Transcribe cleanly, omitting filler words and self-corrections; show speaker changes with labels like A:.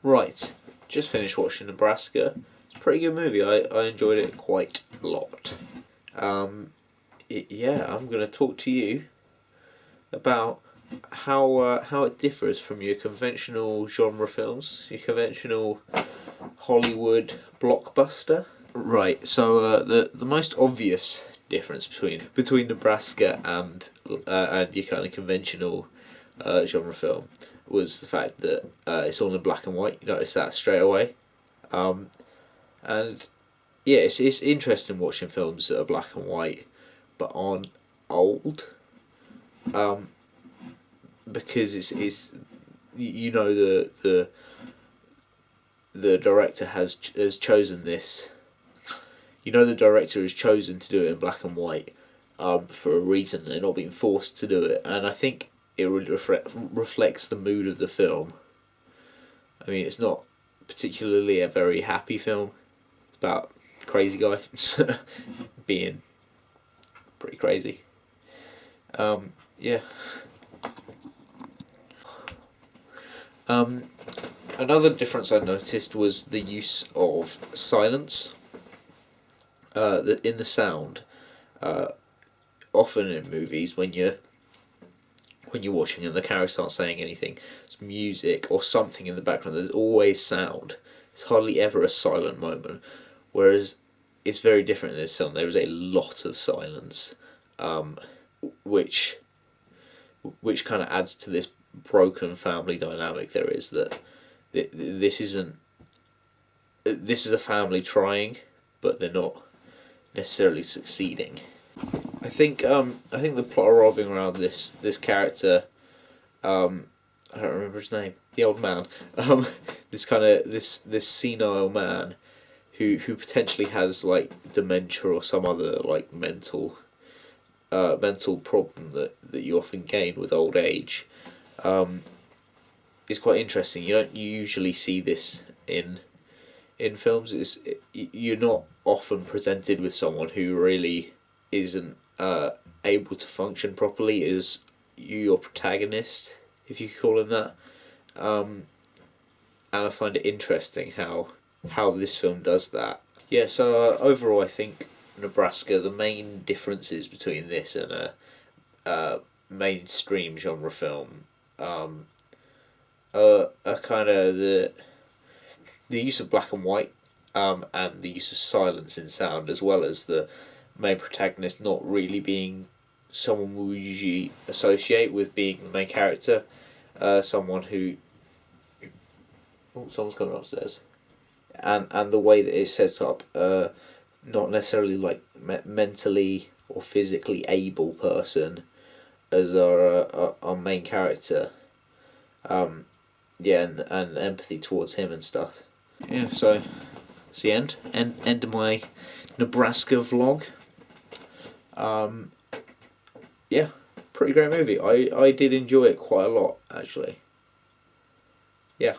A: Right, just finished watching Nebraska. It's a pretty good movie. I enjoyed it quite a lot. I'm going to talk to you about how it differs from your conventional genre films, your conventional Hollywood blockbuster. Right. So the most obvious difference between Nebraska and your kind of conventional genre film was the fact that it's all in black and white. You notice that straight away. And yeah, it's interesting watching films that are black and white but aren't old. Because it's you know the director has chosen this. You know the director has chosen to do it in black and white for a reason. They're not being forced to do it, and I think it really reflects the mood of the film. I mean, it's not particularly a very happy film. It's about a crazy guy being pretty crazy. Yeah. Another difference I noticed was the use of silence in the sound. Often in movies, when you're watching and the characters aren't saying anything, it's music or something in the background. There's always sound. It's hardly ever a silent moment. Whereas it's very different in this film. There is a lot of silence, which kind of adds to this broken family dynamic there is, that this is a family trying, but they're not necessarily succeeding. I think the plot revolving around this character, I don't remember his name, the old man, this senile man who potentially has like dementia or some other like mental problem that you often gain with old age. Is quite interesting. You don't usually see this in films. You're not often presented with someone who really isn't able to function properly as your protagonist, if you could call him that. And I find it interesting how this film does that. Yeah. So overall, I think Nebraska, the main differences between this and a mainstream genre film are kind of the use of black and white, and the use of silence in sound, as well as the main protagonist not really being someone we usually associate with being the main character, someone who... Oh, someone's coming upstairs. And the way that it's set up, not necessarily like mentally or physically able person as our main character. And empathy towards him and stuff. Yeah, so it's the end of my Nebraska vlog. Yeah, pretty great movie. I did enjoy it quite a lot, actually. Yeah.